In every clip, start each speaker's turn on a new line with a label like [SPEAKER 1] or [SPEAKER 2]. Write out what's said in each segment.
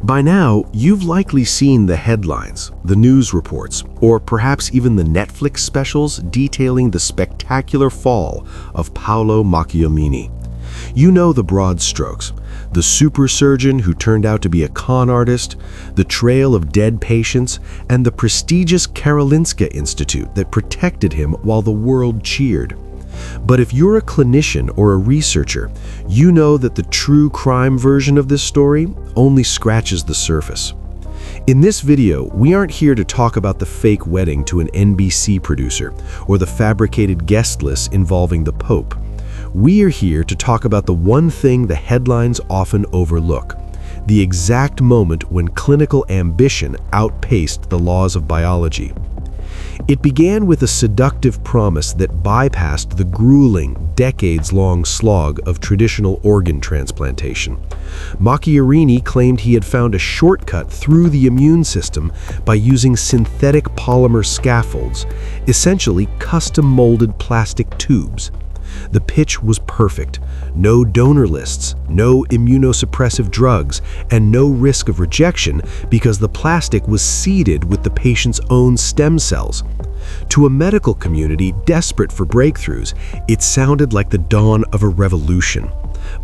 [SPEAKER 1] By now, you've likely seen the headlines, the news reports, or perhaps even the Netflix specials detailing the spectacular fall of Paolo Macchiarini. You know the broad strokes: the super surgeon who turned out to be a con artist, the trail of dead patients, and the prestigious Karolinska Institute that protected him while the world cheered. But if you're a clinician or a researcher, you know that the true crime version of this story only scratches the surface. In this video, we aren't here to talk about the fake wedding to an NBC producer or the fabricated guest list involving the Pope. We are here to talk about the one thing the headlines often overlook: the exact moment when clinical ambition outpaced the laws of biology. It began with a seductive promise that bypassed the grueling, decades-long slog of traditional organ transplantation. Macchiarini claimed he had found a shortcut through the immune system by using synthetic polymer scaffolds, essentially custom-molded plastic tubes. The pitch was perfect: no donor lists, no immunosuppressive drugs, and no risk of rejection because the plastic was seeded with the patient's own stem cells. To a medical community desperate for breakthroughs, it sounded like the dawn of a revolution.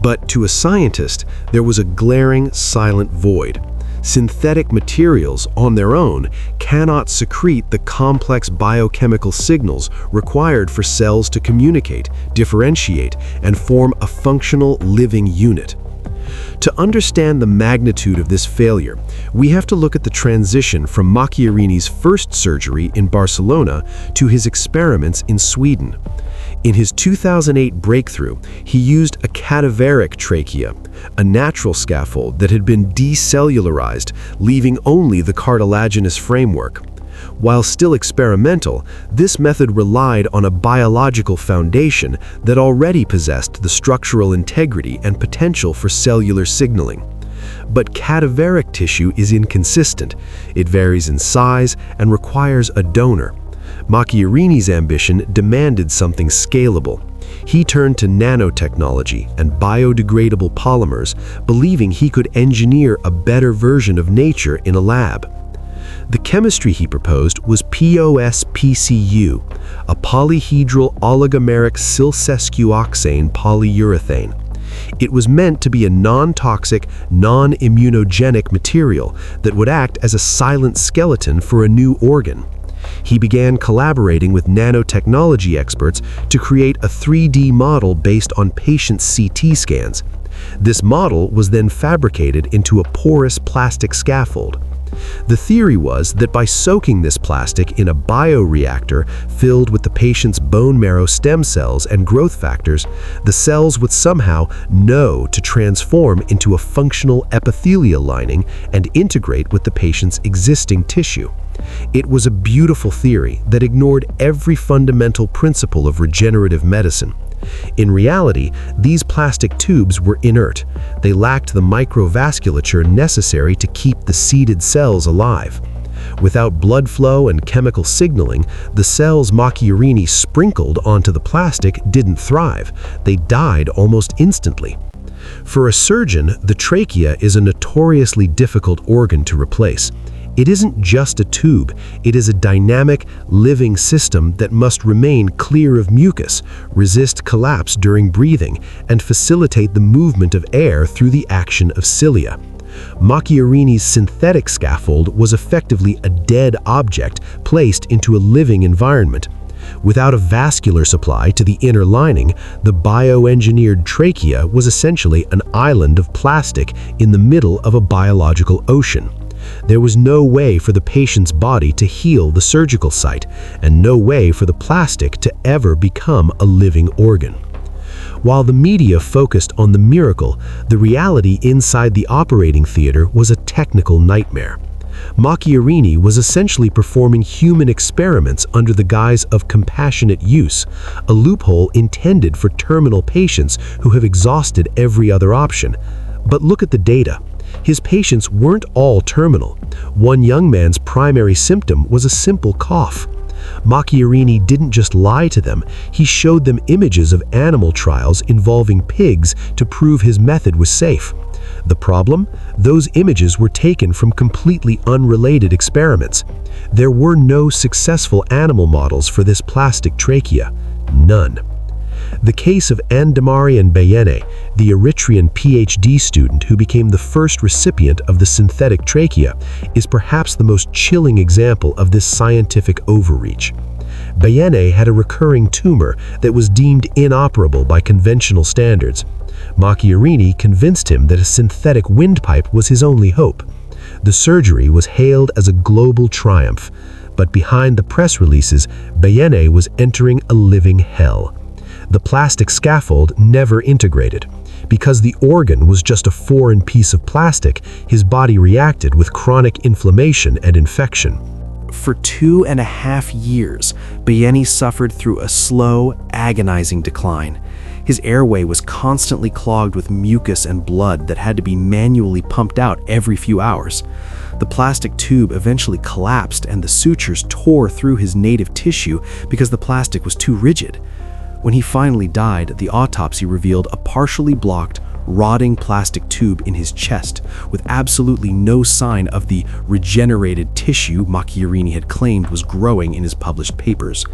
[SPEAKER 1] But to a scientist, there was a glaring, silent void. Synthetic materials, on their own, cannot secrete the complex biochemical signals required for cells to communicate, differentiate, and form a functional living unit. To understand the magnitude of this failure, we have to look at the transition from Macchiarini's first surgery in Barcelona to his experiments in Sweden. In his 2008 breakthrough, he used a cadaveric trachea, a natural scaffold that had been decellularized, leaving only the cartilaginous framework. While still experimental, this method relied on a biological foundation that already possessed the structural integrity and potential for cellular signaling. But cadaveric tissue is inconsistent. It varies in size and requires a donor. Macchiarini's ambition demanded something scalable. He turned to nanotechnology and biodegradable polymers, believing he could engineer a better version of nature in a lab. The chemistry he proposed was POS-PCU, a polyhedral oligomeric silsesquioxane polyurethane. It was meant to be a non-toxic, non-immunogenic material that would act as a silent skeleton for a new organ. He began collaborating with nanotechnology experts to create a 3D model based on patient CT scans. This model was then fabricated into a porous plastic scaffold. The theory was that by soaking this plastic in a bioreactor filled with the patient's bone marrow stem cells and growth factors, the cells would somehow know to transform into a functional epithelial lining and integrate with the patient's existing tissue. It was a beautiful theory that ignored every fundamental principle of regenerative medicine. In reality, these plastic tubes were inert. They lacked the microvasculature necessary to keep the seeded cells alive. Without blood flow and chemical signaling, the cells Macchiarini sprinkled onto the plastic didn't thrive. They died almost instantly. For a surgeon, the trachea is a notoriously difficult organ to replace. It isn't just a tube, it is a dynamic, living system that must remain clear of mucus, resist collapse during breathing, and facilitate the movement of air through the action of cilia. Macchiarini's synthetic scaffold was effectively a dead object placed into a living environment. Without a vascular supply to the inner lining, the bioengineered trachea was essentially an island of plastic in the middle of a biological ocean. There was no way for the patient's body to heal the surgical site, and no way for the plastic to ever become a living organ. While the media focused on the miracle, the reality inside the operating theater was a technical nightmare. Macchiarini was essentially performing human experiments under the guise of compassionate use, a loophole intended for terminal patients who have exhausted every other option. But look at the data. His patients weren't all terminal. One young man's primary symptom was a simple cough. Macchiarini didn't just lie to them, he showed them images of animal trials involving pigs to prove his method was safe. The problem? Those images were taken from completely unrelated experiments. There were no successful animal models for this plastic trachea. None. The case of Andamarian Bayene, the Eritrean PhD student who became the first recipient of the synthetic trachea, is perhaps the most chilling example of this scientific overreach. Bayene had a recurring tumor that was deemed inoperable by conventional standards. Macchiarini convinced him that a synthetic windpipe was his only hope. The surgery was hailed as a global triumph, but behind the press releases, Bayene was entering a living hell. The plastic scaffold never integrated. Because the organ was just a foreign piece of plastic, his body reacted with chronic inflammation and infection.
[SPEAKER 2] For 2.5 years, Bayene suffered through a slow, agonizing decline. His airway was constantly clogged with mucus and blood that had to be manually pumped out every few hours. The plastic tube eventually collapsed and the sutures tore through his native tissue because the plastic was too rigid. When he finally died, the autopsy revealed a partially blocked, rotting plastic tube in his chest, with absolutely no sign of the regenerated tissue Macchiarini had claimed was growing in his published papers.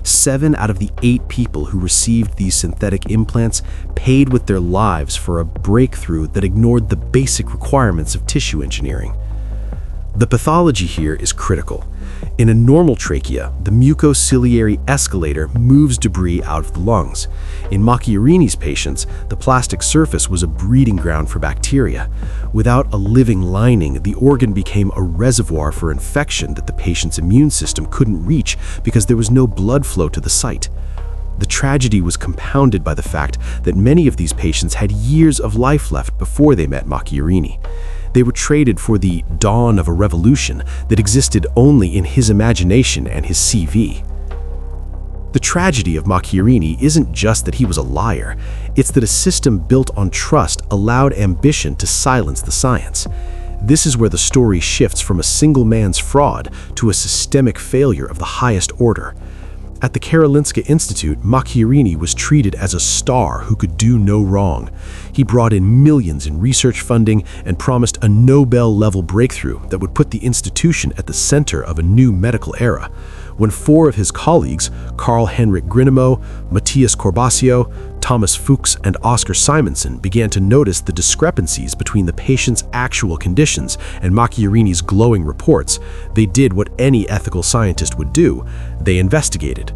[SPEAKER 2] 7 out of the 8 people who received these synthetic implants paid with their lives for a breakthrough that ignored the basic requirements of tissue engineering. The pathology here is critical. In a normal trachea, the mucociliary escalator moves debris out of the lungs. In Macchiarini's patients, the plastic surface was a breeding ground for bacteria. Without a living lining, the organ became a reservoir for infection that the patient's immune system couldn't reach because there was no blood flow to the site. The tragedy was compounded by the fact that many of these patients had years of life left before they met Macchiarini. They were traded for the dawn of a revolution that existed only in his imagination and his CV. The tragedy of Macchiarini isn't just that he was a liar, it's that a system built on trust allowed ambition to silence the science. This is where the story shifts from a single man's fraud to a systemic failure of the highest order. At the Karolinska Institute, Macchiarini was treated as a star who could do no wrong. He brought in millions in research funding and promised a Nobel-level breakthrough that would put the institution at the center of a new medical era. When 4 of his colleagues, Carl-Henrik Grinemo, Matthias Corbasio, Thomas Fuchs, and Oscar Simonson, began to notice the discrepancies between the patient's actual conditions and Macchiarini's glowing reports, they did what any ethical scientist would do: they investigated.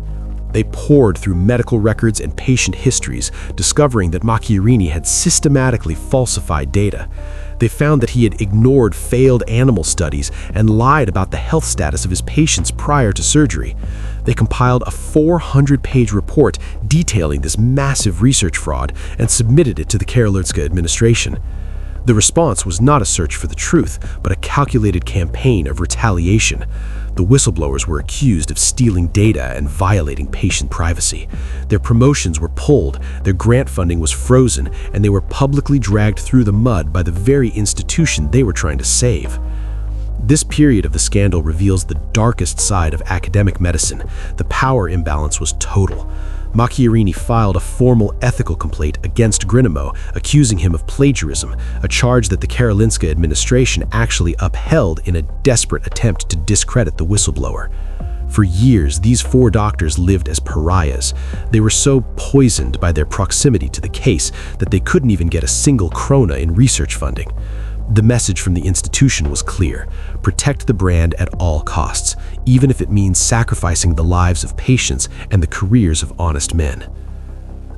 [SPEAKER 2] They pored through medical records and patient histories, discovering that Macchiarini had systematically falsified data. They found that he had ignored failed animal studies and lied about the health status of his patients prior to surgery. They compiled a 400-page report detailing this massive research fraud and submitted it to the Karolinska administration. The response was not a search for the truth, but a calculated campaign of retaliation. The whistleblowers were accused of stealing data and violating patient privacy. Their promotions were pulled, their grant funding was frozen, and they were publicly dragged through the mud by the very institution they were trying to save. This period of the scandal reveals the darkest side of academic medicine. The power imbalance was total. Macchiarini filed a formal ethical complaint against Grinemo, accusing him of plagiarism, a charge that the Karolinska administration actually upheld in a desperate attempt to discredit the whistleblower. For years, these 4 doctors lived as pariahs. They were so poisoned by their proximity to the case that they couldn't even get a single krona in research funding. The message from the institution was clear: protect the brand at all costs, even if it means sacrificing the lives of patients and the careers of honest men.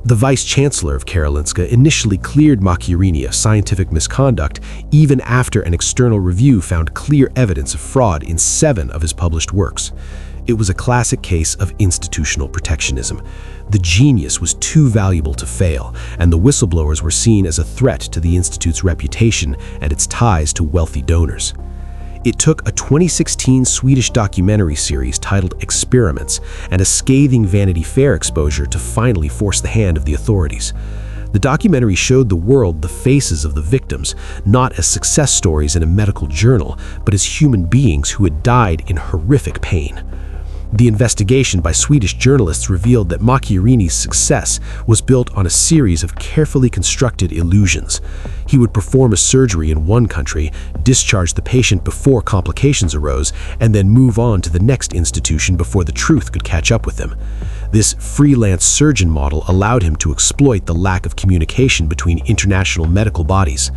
[SPEAKER 2] The vice-chancellor of Karolinska initially cleared Macchiarini of scientific misconduct even after an external review found clear evidence of fraud in 7 of his published works. It was a classic case of institutional protectionism. The genius was too valuable to fail, and the whistleblowers were seen as a threat to the institute's reputation and its ties to wealthy donors. It took a 2016 Swedish documentary series titled Experiments and a scathing Vanity Fair exposure to finally force the hand of the authorities. The documentary showed the world the faces of the victims, not as success stories in a medical journal, but as human beings who had died in horrific pain. The investigation by Swedish journalists revealed that Macchiarini's success was built on a series of carefully constructed illusions. He would perform a surgery in one country, discharge the patient before complications arose, and then move on to the next institution before the truth could catch up with him. This freelance surgeon model allowed him to exploit the lack of communication between international medical bodies.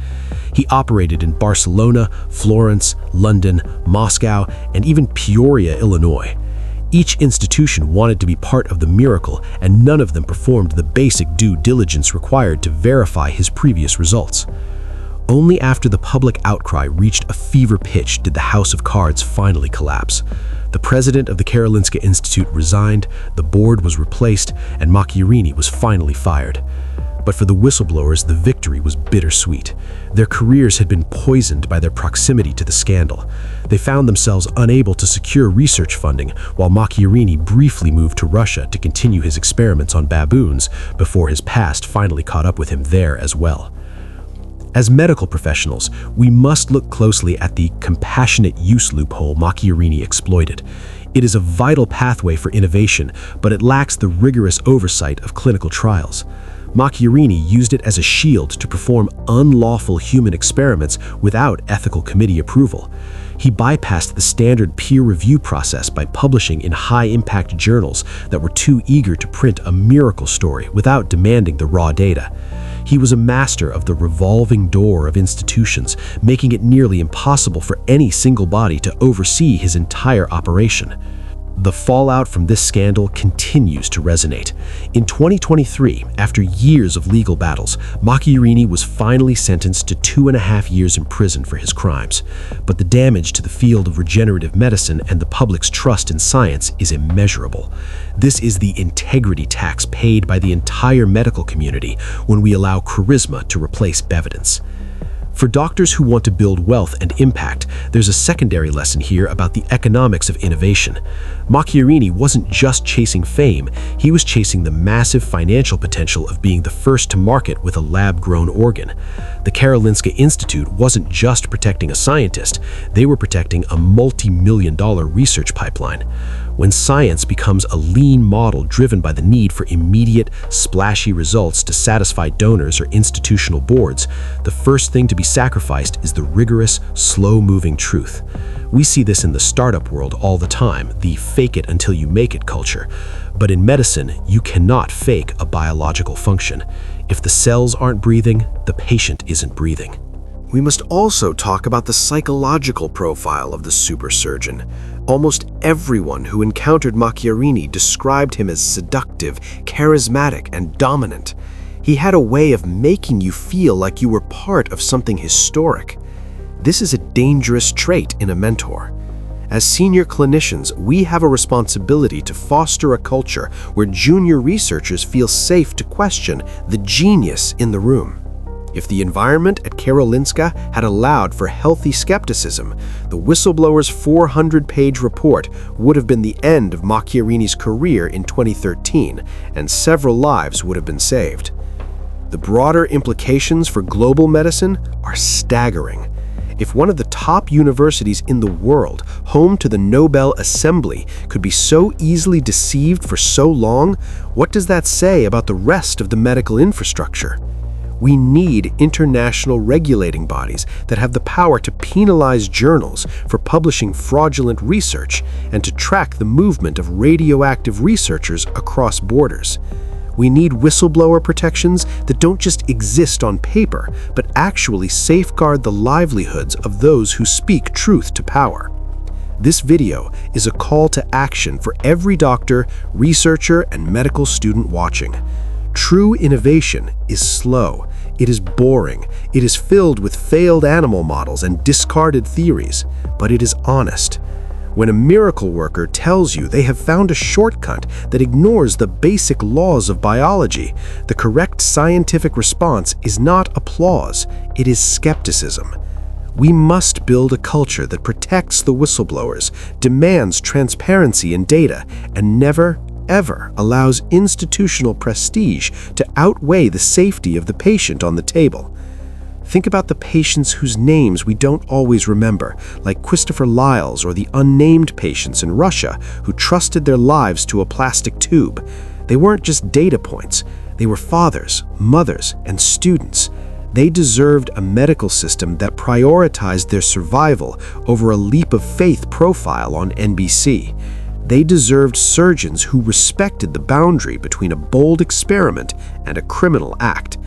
[SPEAKER 2] He operated in Barcelona, Florence, London, Moscow, and even Peoria, Illinois. Each institution wanted to be part of the miracle, and none of them performed the basic due diligence required to verify his previous results. Only after the public outcry reached a fever pitch did the house of cards finally collapse. The president of the Karolinska Institute resigned, the board was replaced, and Macchiarini was finally fired. But for the whistleblowers, the victory was bittersweet. Their careers had been poisoned by their proximity to the scandal. They found themselves unable to secure research funding, while Macchiarini briefly moved to Russia to continue his experiments on baboons before his past finally caught up with him there as well. As medical professionals, we must look closely at the compassionate use loophole Macchiarini exploited. It is a vital pathway for innovation, but it lacks the rigorous oversight of clinical trials. Macchiarini used it as a shield to perform unlawful human experiments without ethical committee approval. He bypassed the standard peer review process by publishing in high-impact journals that were too eager to print a miracle story without demanding the raw data. He was a master of the revolving door of institutions, making it nearly impossible for any single body to oversee his entire operation. The fallout from this scandal continues to resonate. In 2023, after years of legal battles, Macchiarini was finally sentenced to 2.5 years in prison for his crimes. But the damage to the field of regenerative medicine and the public's trust in science is immeasurable. This is the integrity tax paid by the entire medical community when we allow charisma to replace evidence. For doctors who want to build wealth and impact, there's a secondary lesson here about the economics of innovation. Macchiarini wasn't just chasing fame, he was chasing the massive financial potential of being the first to market with a lab-grown organ. The Karolinska Institute wasn't just protecting a scientist, they were protecting a multi-million-dollar research pipeline. When science becomes a lean model driven by the need for immediate, splashy results to satisfy donors or institutional boards, the first thing to be sacrificed is the rigorous, slow-moving truth. We see this in the startup world all the time, the fake-it-until-you-make-it culture. But in medicine, you cannot fake a biological function. If the cells aren't breathing, the patient isn't breathing.
[SPEAKER 1] We must also talk about the psychological profile of the super surgeon. Almost everyone who encountered Macchiarini described him as seductive, charismatic, and dominant. He had a way of making you feel like you were part of something historic. This is a dangerous trait in a mentor. As senior clinicians, we have a responsibility to foster a culture where junior researchers feel safe to question the genius in the room. If the environment at Karolinska had allowed for healthy skepticism, the whistleblower's 400-page report would have been the end of Macchiarini's career in 2013, and several lives would have been saved. The broader implications for global medicine are staggering. If one of the top universities in the world, home to the Nobel Assembly, could be so easily deceived for so long, what does that say about the rest of the medical infrastructure? We need international regulating bodies that have the power to penalize journals for publishing fraudulent research and to track the movement of radioactive researchers across borders. We need whistleblower protections that don't just exist on paper, but actually safeguard the livelihoods of those who speak truth to power. This video is a call to action for every doctor, researcher, and medical student watching. True innovation is slow, it is boring, it is filled with failed animal models and discarded theories, but it is honest. When a miracle worker tells you they have found a shortcut that ignores the basic laws of biology, the correct scientific response is not applause, it is skepticism. We must build a culture that protects the whistleblowers, demands transparency in data, and never, ever allows institutional prestige to outweigh the safety of the patient on the table.
[SPEAKER 2] Think about the patients whose names we don't always remember, like Christopher Lyles or the unnamed patients in Russia who trusted their lives to a plastic tube. They weren't just data points. They were fathers, mothers, and students. They deserved a medical system that prioritized their survival over a leap of faith profile on NBC. They deserved surgeons who respected the boundary between a bold experiment and a criminal act.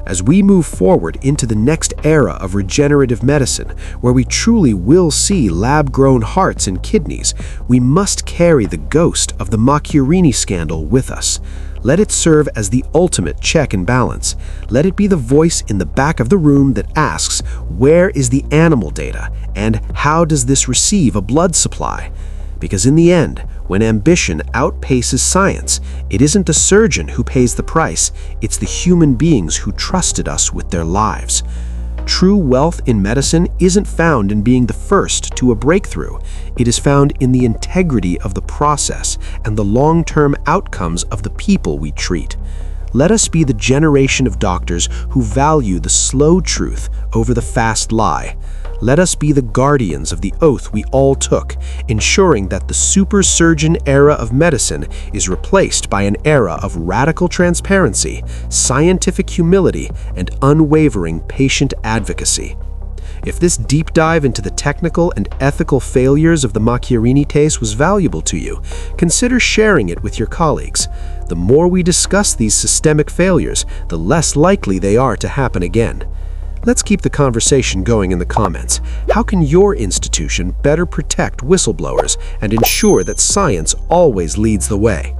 [SPEAKER 2] As we move forward into the next era of regenerative medicine, where we truly will see lab-grown hearts and kidneys, we must carry the ghost of the Macchiarini scandal with us. Let it serve as the ultimate check and balance. Let it be the voice in the back of the room that asks, where is the animal data, and how does this receive a blood supply? Because in the end, when ambition outpaces science, it isn't the surgeon who pays the price, it's the human beings who trusted us with their lives. True wealth in medicine isn't found in being the first to a breakthrough. It is found in the integrity of the process and the long-term outcomes of the people we treat. Let us be the generation of doctors who value the slow truth over the fast lie. Let us be the guardians of the oath we all took, ensuring that the super surgeon era of medicine is replaced by an era of radical transparency, scientific humility, and unwavering patient advocacy. If this deep dive into the technical and ethical failures of the Macchiarini case was valuable to you, consider sharing it with your colleagues. The more we discuss these systemic failures, the less likely they are to happen again. Let's keep the conversation going in the comments. How can your institution better protect whistleblowers and ensure that science always leads the way?